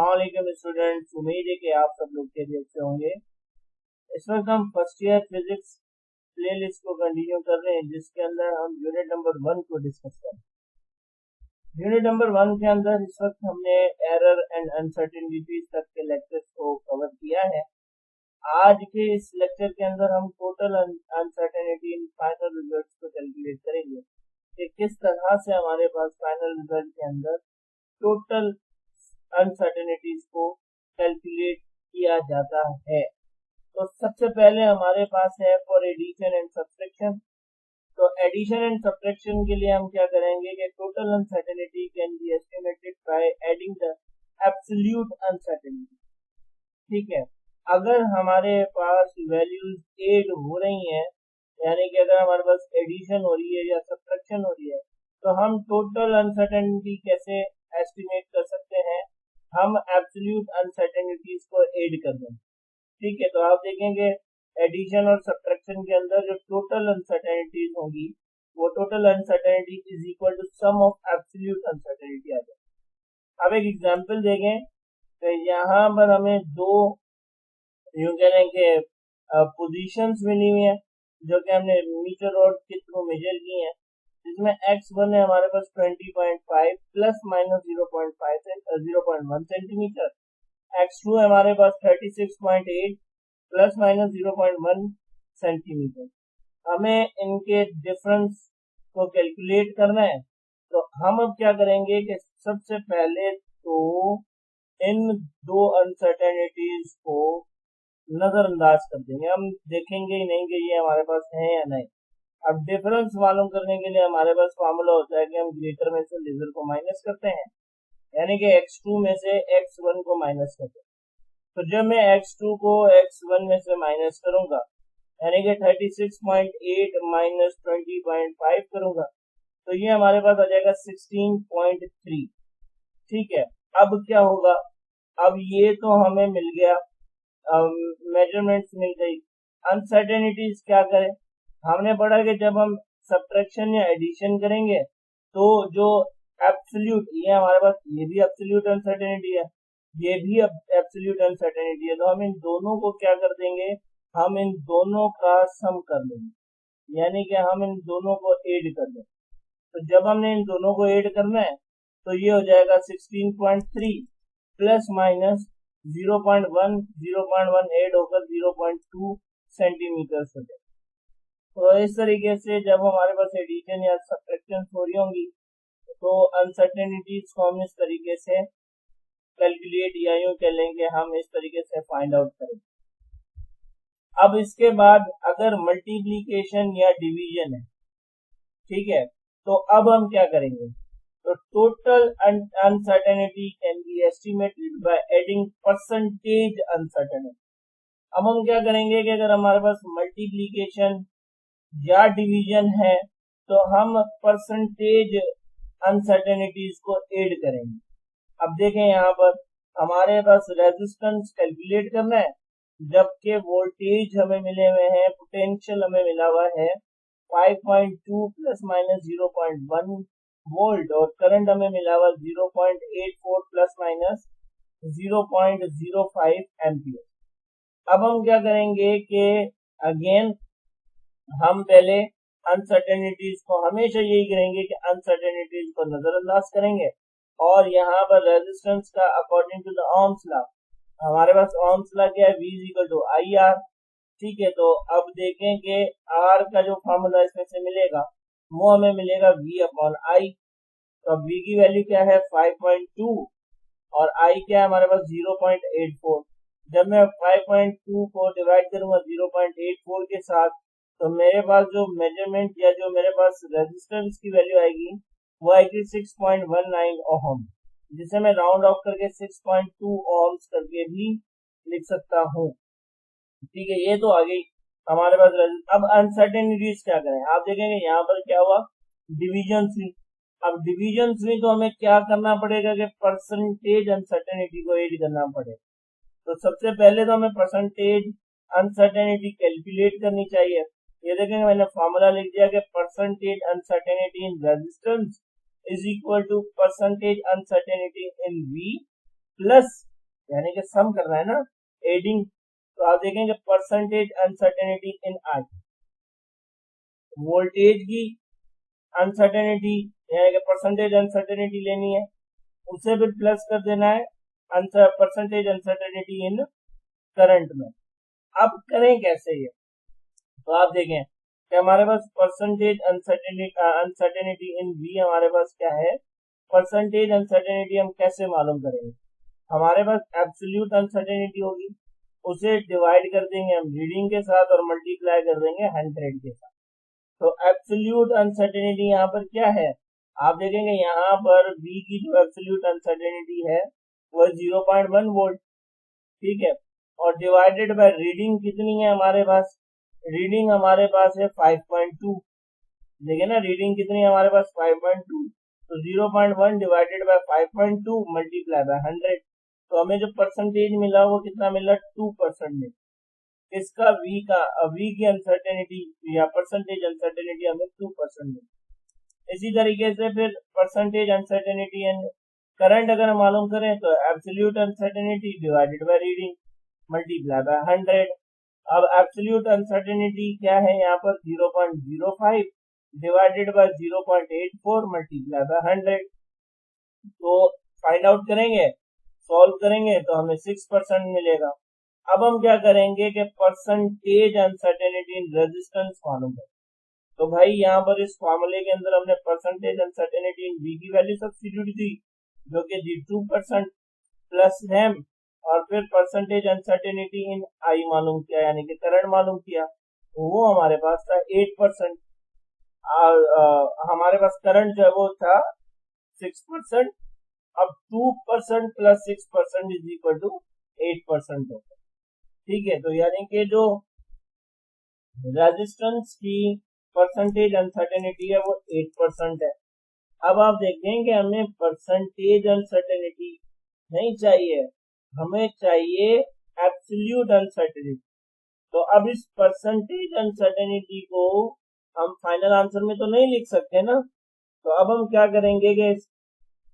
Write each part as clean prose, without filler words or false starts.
अस्सलाम स्टूडेंट्स, उम्मीद है कि आप सब लोग खैरियत से होंगे। इस वक्त हम फर्स्ट ईयर फिजिक्स प्लेलिस्ट को कंटिन्यू कर रहे हैं, जिसके अंदर हम यूनिट नंबर 1 को डिस्कस कर रहे हैं। यूनिट नंबर 1 के अंदर इस वक्त हमने एरर एंड अनसर्टेनिटीज तक के लेक्चर्स को कवर किया है। आज के इस लेक्चर के अंदर हम total uncertainty in final results को कैलकुलेट करेंगे कि किस तरह से हमारे पास फाइनल रिजल्ट के अंदर टोटल अनसर्टेनिटीज को कैलकुलेट किया जाता है। तो सबसे पहले हमारे पास है फॉर एडिशन एंड सब्ट्रैक्शन। तो एडिशन एंड सब्ट्रैक्शन के लिए हम क्या करेंगे कि total uncertainty can be estimated by adding the absolute uncertainty. ठीक है, अगर हमारे पास वैल्यूज ऐड हो रही हैं, यानी कि अगर हमारे पास एडिशन हो रही है या सब्ट्रैक्शन हो रही है, तो हम टोटल अनसर्टेनिटी कैसे एस्टिमेट कर सकते हैं? हम एब्सोल्यूट अनसर्टेनिटीज को ऐड कर दें। ठीक है, तो आप देखेंगे एडिशन और सब्ट्रैक्शन के अंदर जो टोटल अनसर्टेनिटीज होंगी, वो total uncertainty is equal to sum of absolute uncertainty आ जाए। अब एक एग्जांपल देखें, तो यहाँ पर हमें दो यूं कह रहे हैं कि पोजीशंस मिली हुई है, जो कि हमने मीटर रॉड के थ्रू मेजर की हैं, जिसमें x1 है हमारे पास 20.5 प्लस माइनस 0.1 सेंटीमीटर, x2 है हमारे पास 36.8 प्लस माइनस 0.1 सेंटीमीटर। हमें इनके डिफरेंस को कैलकुलेट करना है। तो हम अब क्या करेंगे कि सबसे पहले तो इन दो अनसर्टेनिटीज को नजरअंदाज कर देंगे। हम देखेंगे ही नहीं कि ये हमारे पास है या नहीं। अब डिफरेंस मालूम करने के लिए हमारे पास फार्मूला होता है कि हम ग्रेटर में से लेजर को माइनस करते हैं, यानी कि x2 में से x1 को माइनस करते हैं। तो जब मैं x2 को x1 में से माइनस करूंगा, यानी कि 36.8 माइनस 20.5 करूंगा, तो ये हमारे पास आ जाएगा 16.3। ठीक है, अब क्या होगा? अब ये तो हमें मिल गया, मेजरमेंट्स मिल गई। अनसर्टेनिटीज क्या करें? हमने पढ़ा कि जब हम सब्ट्रैक्शन या एडिशन करेंगे, तो जो एब्सोल्यूट, ये हमारे पास ये भी एब्सोल्यूट अनसर्टेनिटी है, ये भी एब्सोल्यूट अनसर्टेनिटी है, तो हम इन दोनों को क्या कर देंगे? हम इन दोनों का सम कर लेंगे, यानी कि हम इन दोनों को ऐड कर देंगे। तो जब हमने इन दोनों को ऐड करना है, तो ये हो जाएगा 16.3 प्लस माइनस 0.1 ऐड होकर 0.2 सेंटीमीटर हो जाएगा। तो इस तरीके से जब हमारे पास एडिशन या सब्ट्रैक्शन हो रही होंगी, तो अनसर्टेनिटीज को हम इस तरीके से कैलकुलेट या यूं कह लेंगे हम इस तरीके से फाइंड आउट करेंगे। अब इसके बाद अगर मल्टीप्लिकेशन या डिवीजन है, ठीक है, तो अब हम क्या करेंगे? तो total uncertainty can be estimated by adding percentage uncertainty. अब हम क्या करेंगे कि अगर हमारे पास मल्टीप्लिकेशन या डिवीजन है, तो हम परसेंटेज अनसर्टेनिटीज को ऐड करेंगे। अब देखें, यहाँ पर हमारे पास रेजिस्टेंस कैलकुलेट करना है, जबकि वोल्टेज हमें मिले हुए हैं, पोटेंशियल हमें मिला हुआ है 5.2 प्लस माइनस 0.1 वोल्ट, और करंट हमें मिला हुआ 0.84 प्लस माइनस 0.05 एम्पियर। अब हम क्या करेंगे कि अगेन हम पहले अनसर्टेनिटीज को हमेशा यही करेंगे कि अनसर्टेनिटीज को नजरअंदाज करेंगे, और यहाँ पर रेजिस्टेंस का according to the Ohm's law, हमारे पास ओम्स लॉ क्या है? V equal to IR। ठीक है, तो अब देखें कि R का जो फॉर्मूला इसमें से मिलेगा, वो हमें मिलेगा V अपॉन I। तो अब V की वैल्यू क्या है? 5.2, और I क्या है हमारे पास? 0.84। जब मैं 5.2 को डिवाइड करूंगा 0.84 के साथ, तो मेरे पास जो मेजरमेंट या जो मेरे पास रेजिस्टेंस की वैल्यू आएगी, वो आएगी 6.19 ओहम, जिसे मैं राउंड ऑफ करके 6.2 ओहम्स करके भी लिख सकता हूँ। ठीक है, ये तो आ गई हमारे पास। अब अनसर्टेनिटीज क्या करें? आप देखेंगे यहाँ पर क्या हुआ? डिवीजन हुई। अब डिवीजन हुई तो हमें क्या करना पड़ेगा कि परसेंटेज अनसर्टेनिटी को ऐड करना पड़ेगा। तो सबसे पहले तो हमें परसेंटेज अनसर्टेनिटी कैलकुलेट करनी चाहिए। ये देखेंगे मैंने फॉर्मूला लिख दिया कि percentage uncertainty in resistance is equal to percentage uncertainty in V plus यानी कि सम करना है ना, एडिंग। तो आप देखेंगे परसेंटेज अनसर्टेनिटी इन आई, वोल्टेज की अनसर्टेनिटी यानी कि परसेंटेज अनसर्टेनिटी लेनी है, उससे फिर प्लस कर देना है परसेंटेज अनसर्टेनिटी इन करंट में। अब करें कैसे ये, तो आप देखें कि हमारे पास परसेंटेज अनसर्टेनिटी इन वी हमारे पास क्या है, परसेंटेज अनसर्टेनिटी हम कैसे मालूम करेंगे, हमारे पास एब्सोल्यूट अनसर्टेनिटी होगी, उसे डिवाइड कर देंगे हम रीडिंग के साथ और मल्टीप्लाई कर देंगे 100 के साथ। तो एब्सोल्यूट अनसर्टेनिटी यहाँ पर क्या है, आप देखेंगे यहाँ पर V की जो एब्सोल्यूट अनसर्टेनिटी है वो 0.1 वोल्ट, ठीक है, और डिवाइडेड बाय रीडिंग कितनी है हमारे पास, रीडिंग हमारे पास है 5.2, देखिए ना रीडिंग कितनी है हमारे पास 5.2, तो 0.1 डिवाइडेड बाय 5.2 मल्टीप्लाई बाय 100, तो हमें जो परसेंटेज मिला वो कितना मिला 2% मिला। इसका V की अनसर्टेनिटी या परसेंटेज अनसर्टेनिटी हमें 2% मिली। इसी तरीके से फिर परसेंटेज अनसर्टेनिटी एंड करंट अगर मालूम करें तो absolute uncertainty divided by reading multiply by 100। अब एब्सोल्यूट अनसर्टेनिटी क्या है यहाँ पर 0.05 डिवाइडेड बाय 0.84 मल्टीप्लाई बाय 100। तो फाइंड आउट करेंगे, सॉल्व करेंगे तो हमें 6% मिलेगा। अब हम क्या करेंगे कि परसेंटेज अनसर्टेनिटी इन रेजिस्टेंस मालूम है, तो भाई यहाँ पर इस फॉर्मूले के अंदर हमने परसेंटेज अनसर्टेनिटी इन V की वैल्यू सब्स्टिट्यूट दी जो कि 2% प्लस हैम, और फिर परसेंटेज अनसर्टेनिटी इन I मालूम किया यानी कि करंट मालूम किया, वो हमारे पास था 8%। हमारे पास करंट जो है वो था 6%, अब 2% प्लस 6% इज इक्वल टू 8% होगा, ठीक है। तो यानी कि जो रेजिस्टेंस की परसेंटेज अनसर्टेनिटी है वो 8% है। अब आप देखें कि हमें परसेंटेज अनसर्टेनिटी नहीं चाहिए, हमें चाहिए एब्सोल्यूट अनसर्टेनिटी। तो अब इस परसेंटेज अनसर्टेनिटी को हम फाइनल आंसर में तो नहीं लिख सकते ना, तो अब हम क्या करेंगे कि इस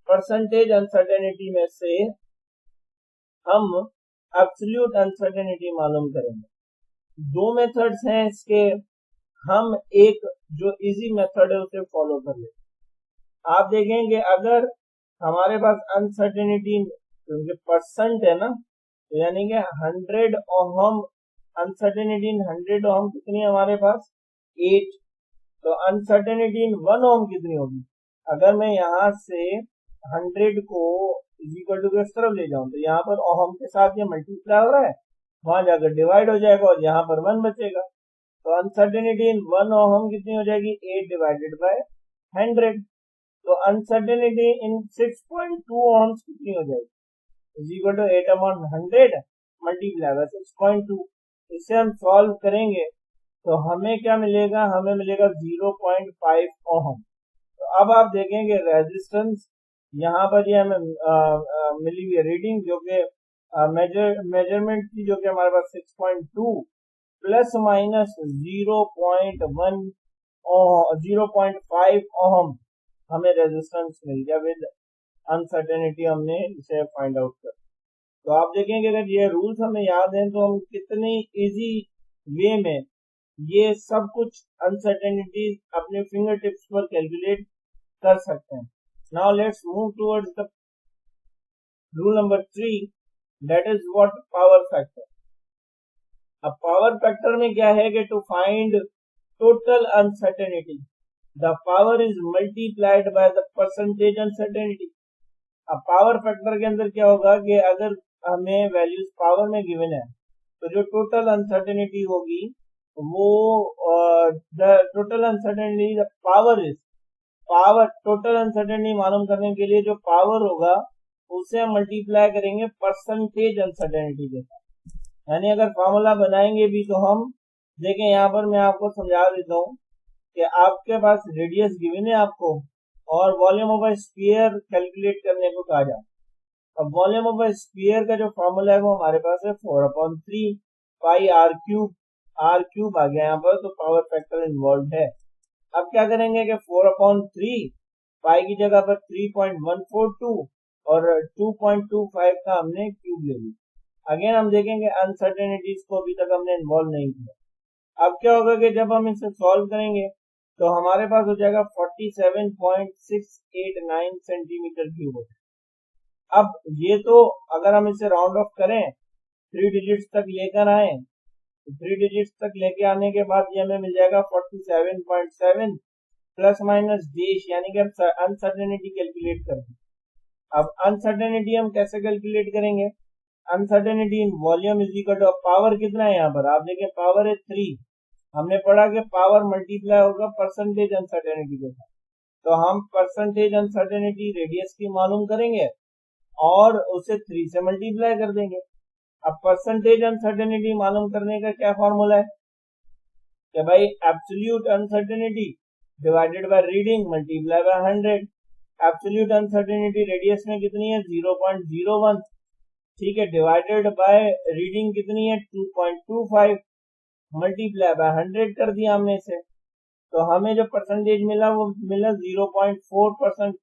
परसेंटेज अनसर्टेनिटी में से हम एब्सोल्यूट अनसर्टेनिटी मालूम करेंगे। दो मेथड्स हैं इसके, हम एक जो इजी मेथड है उसे फॉलो कर लेते। आप देखेंगे अगर हमारे पास अनसर्टेनिटी क्योंकि परसेंट है ना, तो यानी कि 100 ओहम अनसर्टेनिटी इन 100 ओहम कितनी है हमारे पास 8, तो अनसर्टेनिटी इन 1 ओहम कितनी होगी, अगर मैं यहाँ से 100 को इक्वल टू किस तरफ ले जाऊं तो यहाँ पर ओहम के साथ ये मल्टीप्लाई हो रहा है, वहां जाकर डिवाइड हो जाएगा और यहाँ पर 1 बचेगा, तो अनसर्टेनिटी इन 1 ओहम कितनी हो जाएगी 8 डिवाइडेड बाय 100, तो अनसर्टेनिटी इन 6.2 ओहम्स कितनी हो जाएगी is equal to 8 upon 100 multiply by 6.2। इसे हम सॉल्व करेंगे तो हमें क्या मिलेगा, हमें मिलेगा 0.5 ओहम। तो अब आप देखेंगे रेजिस्टेंस यहाँ पर ये हमें मिली हुई रीडिंग जो कि मेजरमेंट की जो कि हमारे पास 6.2 प्लस माइनस 0.5 ओहम हमें रेजिस्टेंस मिल गया विद अनसर्टेनिटी, हमने इसे फाइंड आउट कर। तो आप देखेंगे अगर ये रूल्स हमें याद हैं तो हम कितने इजी वे में ये सब कुछ अनसर्टेनिटी अपने फिंगर टिप्स पर कैलकुलेट कर सकते हैं। Now let's move towards the rule number 3, that is what power factor. अब पावर फैक्टर में क्या है कि to find total uncertainty the power is multiplied by the percentage uncertainty. अब पावर फैक्टर के अंदर क्या होगा कि अगर हमें वैल्यूज पावर में गिवन है तो जो टोटल अनसर्टेनिटी होगी वो the total uncertainty the power is total uncertainty मालूम करने के लिए जो पावर होगा उसे हम मल्टीप्लाई करेंगे परसेंटेज अनसर्टेनिटी के साथ। यानी अगर फॉर्मूला बनाएंगे भी तो हम देखें, यहाँ पर मैं आपको समझा देता हूँ कि आपके पास रेडियस गिवन है आपको और volume of a sphere calculate करने को कहा जाए। अब वॉल्यूम ऑफ अ स्फीयर का जो फॉर्मूला है वो हमारे पास है 4/3 पाई r क्यूब आ गया यहाँ पर, तो पावर फैक्टर इन्वॉल्व है। अब क्या करेंगे कि 4/3 पाई की जगह पर 3.142 और 2.25 का हमने क्यूब ले लिया। अगेन हम देखेंगे अनसर्टेनिटीज को अभी तक हमने इन्वॉल्व नहीं किया। अब क्या होगा कि जब हम इसे सॉल्व करेंगे तो हमारे पास हो जाएगा 47.689 सेंटीमीटर क्यूब। अब ये तो अगर हम इसे राउंड ऑफ करें 3 डिजिट्स तक लेकर आए तो 3 डिजिट्स तक लेके आने के बाद ये हमें मिल जाएगा 47.7 प्लस माइनस डेश, यानी कि हम अनसर्टेनिटी कैलकुलेट करते हैं। अब अनसर्टेनिटी हम कैसे कैलकुलेट करेंगे? Uncertainty in volume is equal to, power कितना है यहाँ पर आप देखें, पावर है 3। हमने पढ़ा कि पावर मल्टीप्लाई होगा परसेंटेज अनसर्टेनिटी के साथ, तो हम परसेंटेज अनसर्टेनिटी रेडियस की मालूम करेंगे और उसे 3 से मल्टीप्लाई कर देंगे। अब परसेंटेज अनसर्टेनिटी मालूम करने का क्या फॉर्मूला है कि भाई absolute uncertainty divided by reading multiply by 100। Absolute uncertainty radius में कितनी है 0.01, ठीक है, डिवाइडेड बाय रीडिंग कितनी है 2.25, मल्टीप्लाई बाय 100 कर दिया हमने इसे, तो हमें जो परसेंटेज मिला वो मिला 0.4%।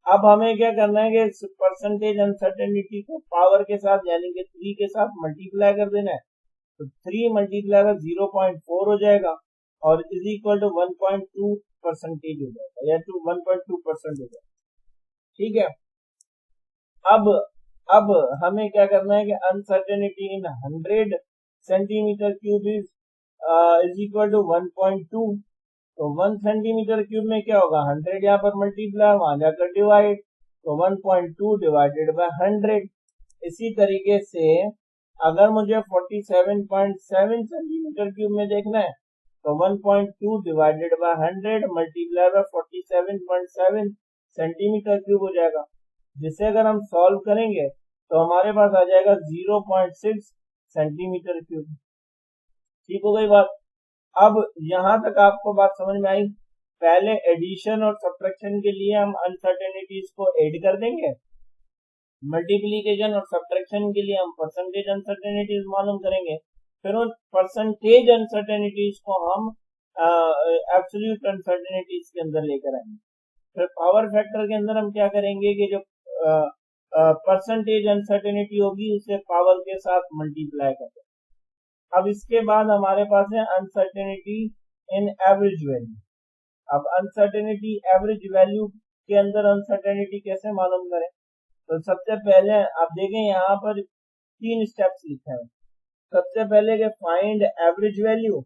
अब हमें क्या करना है कि परसेंटेज अनसर्टेनिटी को पावर के साथ यानी कि 3 के साथ मल्टीप्लाई कर देना है, तो 3 मल्टीप्लाई बाय 0.4 हो जाएगा और इज इक्वल टू 1.2 परसेंटेज हो जाएगा या 1.2% हो जाएगा, ठीक है। अब हमें क्या करना है कि uncertainty in 100 centimetre cube is equal to 1.2, तो 1 सेंटीमीटर क्यूब में क्या होगा 100 यहाँ पर मल्टीप्लाई वहां जाकर डिवाइड, तो 1.2 डिवाइडेड बाय 100। इसी तरीके से अगर मुझे 47.7 सेंटीमीटर क्यूब में देखना है तो 1.2 divided by 100 multiply bye 47.7 centimetre cube हो जाएगा, जिसे अगर हम सॉल्व करेंगे तो हमारे पास आ जाएगा 0.6 सेंटीमीटर क्यूब। ठीक हो गई बात। अब यहां तक आपको बात समझ में आई। पहले एडिशन और सब्ट्रैक्शन के लिए हम अनसर्टेनिटीज को ऐड कर देंगे, मल्टीप्लिकेशन और सब्ट्रैक्शन के लिए हम परसेंटेज अनसर्टेनिटीज मालूम करेंगे, फिर उन परसेंटेज अनसर्टेनिटीज को हम एब्सोल्यूट अनसर्टेनिटीज के अंदर लेकर आएंगे। फिर पावर फैक्टर के अंदर हम क्या करेंगे कि जो परसेंटेज अनसर्टेनिटी होगी उसे पावर के साथ मल्टीप्लाई कर देंगे। अब इसके बाद हमारे पास है अनसर्टेनिटी इन एवरेज वैल्यू। अब अनसर्टेनिटी एवरेज वैल्यू के अंदर अनसर्टेनिटी कैसे मालूम करें? तो सबसे पहले आप देखें यहाँ पर 3 स्टेप्स लिखे हैं। सबसे पहले के फाइंड एवरेज वैल्यू,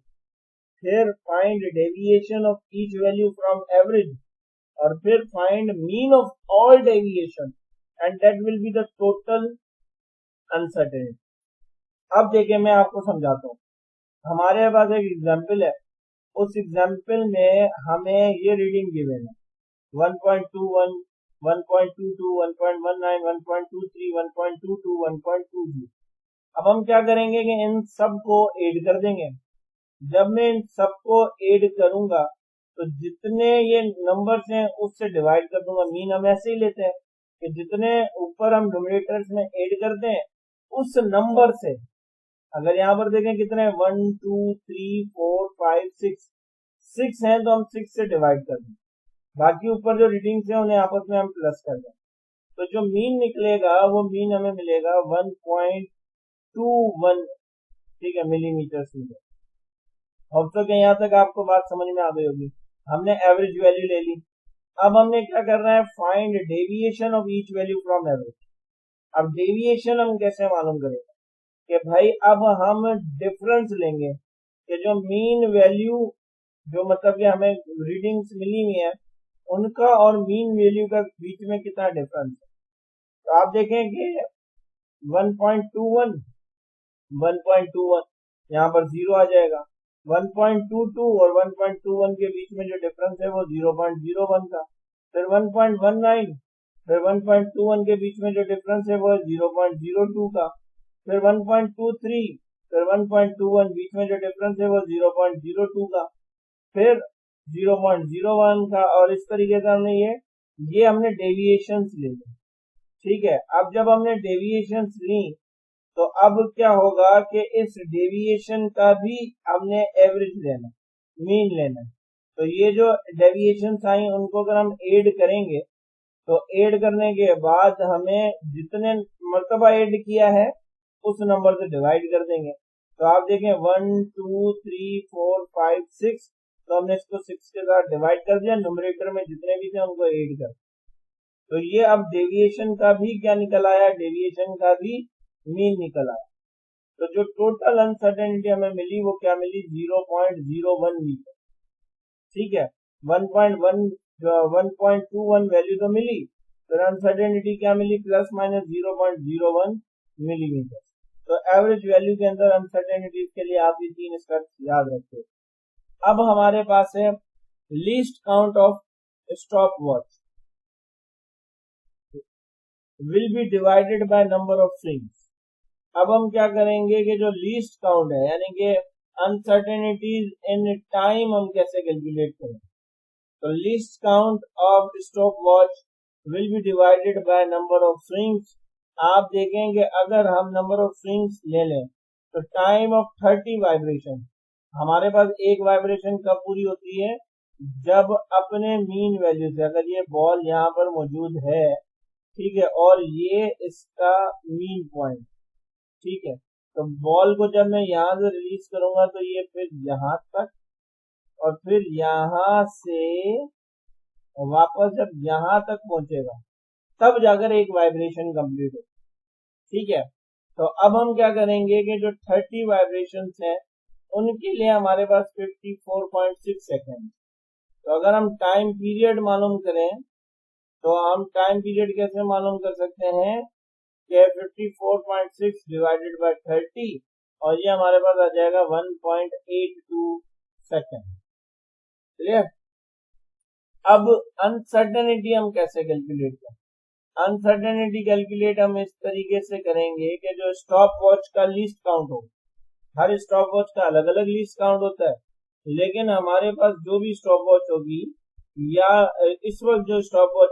फिर find deviation of each value from average, और फिर find mean of all deviation and that will be the total uncertainty. अब देखिए मैं आपको समझाता हूँ। हमारे पास एक एग्जाम्पल है, उस एग्जाम्पल में हमें ये रीडिंग गिवन है 1.21, 1.22, 1.19, 1.23, 1.22, 1.23। अब हम क्या करेंगे कि इन सब को ऐड कर देंगे। जब मैं इन सबको ऐड करूंगा तो जितने ये नंबर्स हैं उससे डिवाइड कर दूंगा। मीन हम ऐसे ही लेते हैं कि जितने ऊपर हम न्यूमरेटर्स में ऐड करते हैं उस नंबर से, अगर यहाँ पर देखें कितने 1 2 3 4 5 6 हैं तो हम 6 से डिवाइड कर दें, बाकी ऊपर जो रीडिंग्स हैं उन्हें आपस में हम प्लस कर दें, तो जो मीन निकलेगा वो मीन हमें मिलेगा 1.21, ठीक है, मिलीमीटर स्क्वायर। अब तक यहाँ तक आपको बात समझ में आ गई होगी। हमने एवरेज वैल्यू ले ली। अब हमने क्या करना है, find deviation of each value from average. अब डेविएशन हम कैसे मालूम करेंगे कि भाई अब हम डिफरेंस लेंगे कि जो मीन वैल्यू जो मतलब कि हमें रीडिंग्स मिली हुई है उनका और मीन वैल्यू का बीच में कितना डिफरेंस है। तो आप देखें कि 1.21 यहाँ पर 0 आ जाएगा। 1.22 और 1.21 के बीच में जो डिफरेंस है वो 0.01 का। फिर 1.19, फिर 1.21 के बीच में जो डिफरेंस है वो 0.02 का। फिर 1.23, फिर 1.21 बीच में जो डिफरेंस है वो 0.02 का, फिर 0.01 का, और इस तरीके से हमने ये हमने डेविएशंस ले ली। ठीक है, अब जब हमने डेविएशंस ली तो अब क्या होगा कि इस डेविएशन का भी हमने एवरेज लेना, मीन लेना। तो ये जो डेविएशंस आई उनको अगर हम ऐड करेंगे तो ऐड करने के बाद हमें जितने मर्तबा ऐड किया है उस नंबर से डिवाइड कर देंगे। तो आप देखें 1 2 3 4 5 6, तो हमने इसको 6 के साथ डिवाइड कर दिया, न्यूमरेटर में जितने भी थे उनको ऐड कर। तो ये अब डेविएशन का भी क्या निकल आया, डेविएशन का भी मीन निकल आया। तो जो टोटल अनसर्टेनिटी हमें मिली वो क्या मिली, 0.01 मीटर। ठीक है, 1.21 वैल्यू तो मिली, फिर अनसर्टेनिटी क्या मिली, प्लस माइनस 0.01 मिलीमीटर। तो एवरेज वैल्यू के अंदर अनसर्टेनिटीज के लिए आप ये 3 स्टेप्स याद रखते। अब हमारे पास है least count of stop watch will be divided by number of swings. अब हम क्या करेंगे कि जो लीस्ट काउंट है यानी कि अनसर्टेनिटीज इन टाइम हम कैसे कैलकुलेट करें। तो least count of stop watch will be divided by number of swings. आप देखेंगे अगर हम नंबर ऑफ स्विंग्स ले लें तो टाइम ऑफ 30 वाइब्रेशन, हमारे पास एक वाइब्रेशन कब पूरी होती है, जब अपने मीन वैल्यू से, अगर ये बॉल यहाँ पर मौजूद है, ठीक है, और ये इसका मीन पॉइंट, ठीक है, तो बॉल को जब मैं यहाँ से रिलीज करूंगा तो ये फिर यहाँ तक और फिर यहाँ से वापस जब यहाँ तक पहुंचेगा तब जाकर एक वाइब्रेशन कंप्लीट हो। ठीक है, तो अब हम क्या करेंगे कि जो 30 वाइब्रेशंस हैं उनके लिए हमारे पास 54.6 सेकेंड। तो अगर हम टाइम पीरियड मालूम करें तो हम टाइम पीरियड कैसे मालूम कर सकते हैं कि 54.6 डिवाइडेड बाय 30, और ये हमारे पास आ जाएगा 1.82 सेकेंड। क्लियर। अब अनसर्टेनिटी हम कैसे कैलकुलेट करें, अनसर्टेनिटी कैलकुलेट हम इस तरीके से करेंगे कि जो स्टॉप वॉच का लीस्ट काउंट हो, हर स्टॉप वॉच का अलग अलग लीस्ट काउंट होता है, लेकिन हमारे पास जो भी स्टॉप वॉच होगी या इस वक्त जो स्टॉप वॉच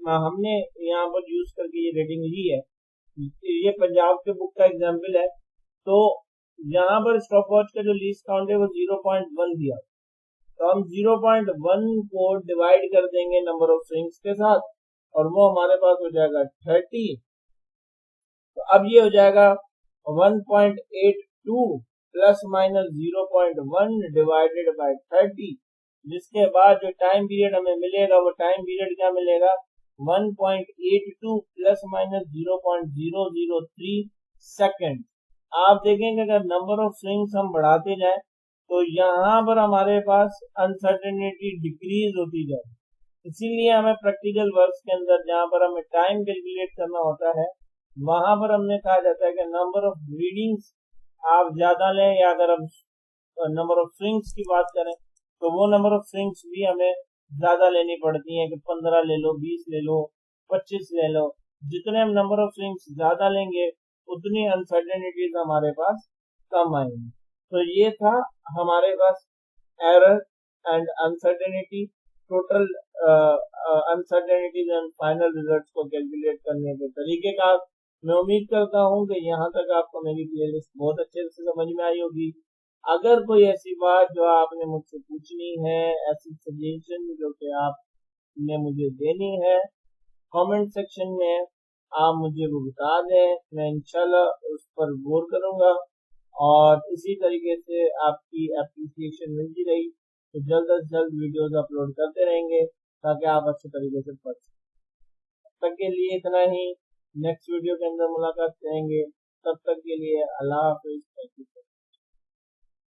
हमने यहाँ पर यूज करके ये रेटिंग ली है, ये पंजाब के बुक का एग्जाम्पल है, तो यहाँ पर स्टॉप वॉच का जो लीस्ट काउंट है वो 0.1 दिया, तो हम 0.1 को डिवाइड कर देंगे नंबर ऑफ स्विंग्स के साथ और वो हमारे पास हो जाएगा 30। तो अब ये हो जाएगा 1.82 प्लस माइनस 0.1 डिवाइडेड बाय 30, जिसके बाद जो टाइम पीरियड हमें मिलेगा वो टाइम पीरियड क्या मिलेगा, 1.82 प्लस माइनस 0.003 सेकेंड। आप देखेंगे अगर नंबर ऑफ स्विंग्स हम बढ़ाते जाए तो यहाँ पर हमारे पास अनसर्टेनिटी डिक्रीज होती जाए। इसीलिए हमें प्रैक्टिकल वर्क्स के अंदर जहाँ पर हमें टाइम कैलकुलेट करना होता है वहां पर हमने कहा जाता है कि नंबर ऑफ रीडिंग्स आप ज्यादा लें, या अगर हम नंबर ऑफ स्विंग्स की बात करें तो वो नंबर ऑफ स्विंग्स भी हमें ज्यादा लेनी पड़ती है कि 15 ले लो, 20 ले लो, 25 ले लो। जितने हम नंबर ऑफ स्विंग्स ज्यादा लेंगे उतनी अनसर्टेनिटीज हमारे पास कम आएंगी। तो ये था हमारे पास error and uncertainty, total uncertainties and final results को कैलकुलेट करने के तरीके का। मैं उम्मीद करता हूँ कि यहाँ तक आपको मेरी प्लेलिस्ट बहुत अच्छे से समझ में आई होगी। अगर कोई ऐसी बात जो आपने मुझसे पूछनी है, ऐसी सजेशन जो कि आपने मुझे देनी है, कमेंट सेक्शन में आप मुझे वो बता दें, मैं इंशाल्लाह उस पर गौर करूंगा और इसी तरीके से आपकी एप्रिसिएशन मिलती रही तो जल्द से जल्द वीडियोस अपलोड करते रहेंगे ताकि आप अच्छे तरीके से पढ़ सकें। तब तक के लिए इतना ही, नेक्स्ट वीडियो के अंदर मुलाकात करेंगे, तब तक के लिए अल्लाह हाफिज़।